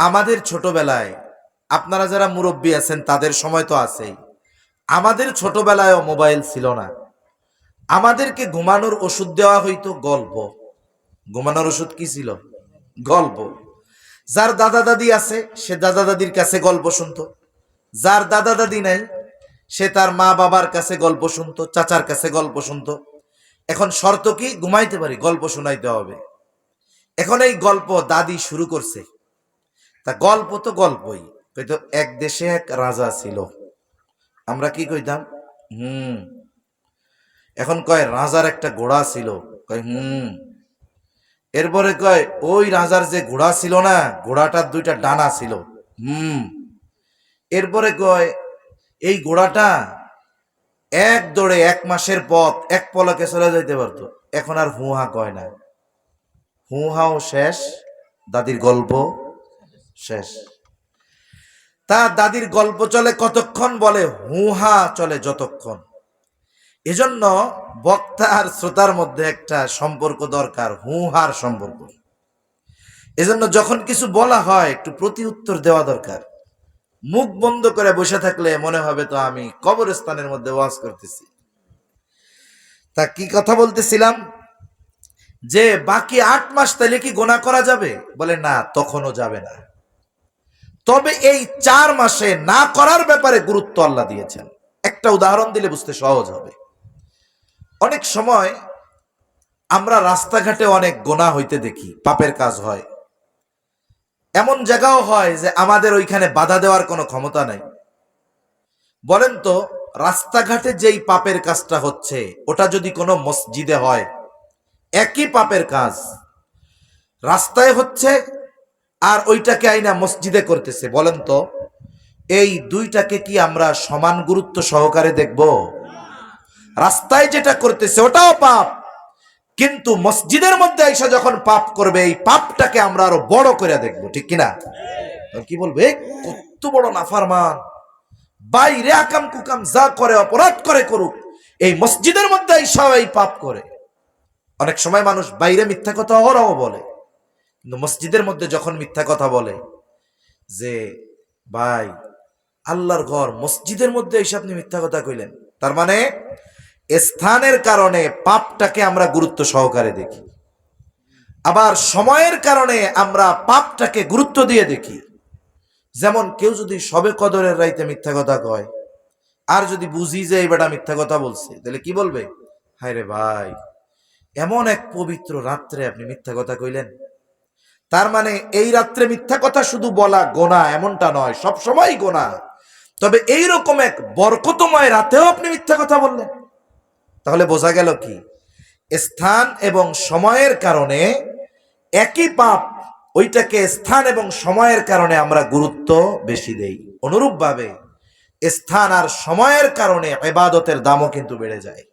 আমাদের ছোটবেলায়, আপনারা যারা মুরব্বী আছেন তাদের সময় তো আছেই, আমাদের ছোটবেলায়ও মোবাইল ছিল না। আমাদেরকে ঘুমানোর ওষুধ দেওয়া হইতো গল্প। ঘুমানোর ওষুধ কি ছিল? গল্প। যার দাদা দাদি আছে সে দাদা দাদির কাছে গল্প শুনতো, যার দাদা দাদি নাই সে তার মা বাবার কাছে গল্প শুনতো, চাচার কাছে গল্প শুনতো। এখন শর্ত কি? ঘুমাইতে পারি, গল্প শোনাইতে হবে। এখন এই গল্প দাদি শুরু করছে। তা গল্প তো গল্পই কইতো, এক দেশে এক রাজা ছিল। আমরা কি কইতাম? হুম। এখন কয় রাজার একটা ঘোড়া ছিল। কয় হুম। এরপরে কয় ওই রাজার যে ঘোড়া ছিল না, ঘোড়াটার দুইটা ডানা ছিল। হুম। এরপরে কয় এই ঘোড়াটা এক দৌড়ে 1 মাসের পথ এক পলকে চলে যাইতে পারতো। এখন আর হুহা কয় না, হুহাও শেষ, দাদির গল্প শেষ। তা দাদির গল্প চলে কতক্ষণ? বলে হুহা চলে যতক্ষণ। এজন্য বক্তা আর শ্রোতার মধ্যে একটা সম্পর্ক দরকার, হুহার সম্পর্ক। এজন্য যখন কিছু বলা হয় একটু প্রতি উত্তর দেওয়া দরকার। মুখ বন্ধ করে বসে থাকলে মনে হবে তো আমি কবরস্থানের মধ্যে ওয়াজ করতেছি। তা কি কথা বলতেছিলাম? যে বাকি 8 মাস তাহলে কি গোনা করা যাবে? বলে না, তখনও যাবে না। তবে এই 4 মাসে না করার ব্যাপারে গুরুত্ব আল্লাহ দিয়েছেন। একটা উদাহরণ দিলে বুঝতে সহজ হবে। অনেক সময় আমরা রাস্তাঘাটে অনেক গোনা হইতে দেখি, পাপের কাজ হয়। এমন জায়গাও হয় যে আমাদের ওইখানে বাধা দেওয়ার কোনো ক্ষমতা নাই। বলেন তো, রাস্তাঘাটে যেই পাপের কাজটা হচ্ছে ওটা যদি কোনো মসজিদে হয়, একই পাপের কাজ রাস্তায় হচ্ছে আর ওইটাকে আইনা মসজিদে করতেছে, বলেন তো এই দুইটাকে কি আমরা সমান গুরুত্ব সহকারে দেখব? রাস্তায় যেটা করতেছে ওটাও পাপ, কিন্তু মসজিদের মধ্যে আইসা যখন পাপ করবে এই পাপটাকে আমরা আরো বড় করে দেখব, ঠিক কিনা? কি বলবে, কত বড় নাফরমান, বাইরে আকাম কুকাম যা করে অপরাধ করে করুক, এই মসজিদের মধ্যে আইসা এই পাপ করে। অনেক সময় মানুষ বাইরে মিথ্যা কথা অহরহ বলে, কিন্তু মসজিদের মধ্যে যখন মিথ্যা কথা বলে যে ভাই আল্লাহর ঘর, মসজিদের মধ্যে এসে আপনি মিথ্যা কথা কইলেন, তার মানে স্থানের কারণে পাপটাকে আমরা গুরুত্ব সহকারে দেখি, আবার সময়ের কারণে আমরা পাপটাকে গুরুত্ব দিয়ে দেখি। যেমন কেউ যদি সবে কদরের রাইতে মিথ্যা কথা কয়, আর যদি বুঝি যে এই বেটা মিথ্যা কথা বলছে, তাহলে কি বলবে? হায় রে ভাই, এমন এক পবিত্র রাত্রে আপনি মিথ্যা কথা কইলেন। তার মানে এই রাত্রে মিথ্যা কথা শুধু বলা গোনা এমনটা নয়, সব সময় গোনা। তবে এইরকম এক বরকতময় রাতেও আপনি মিথ্যা কথা বললেন। তাহলে বোঝা গেল কি, স্থান এবং সময়ের কারণে একই পাপ, ওইটাকে স্থান এবং সময়ের কারণে আমরা গুরুত্ব বেশি দেই। অনুরূপভাবে স্থান আর সময়ের কারণে ইবাদতের দামও কিন্তু বেড়ে যায়।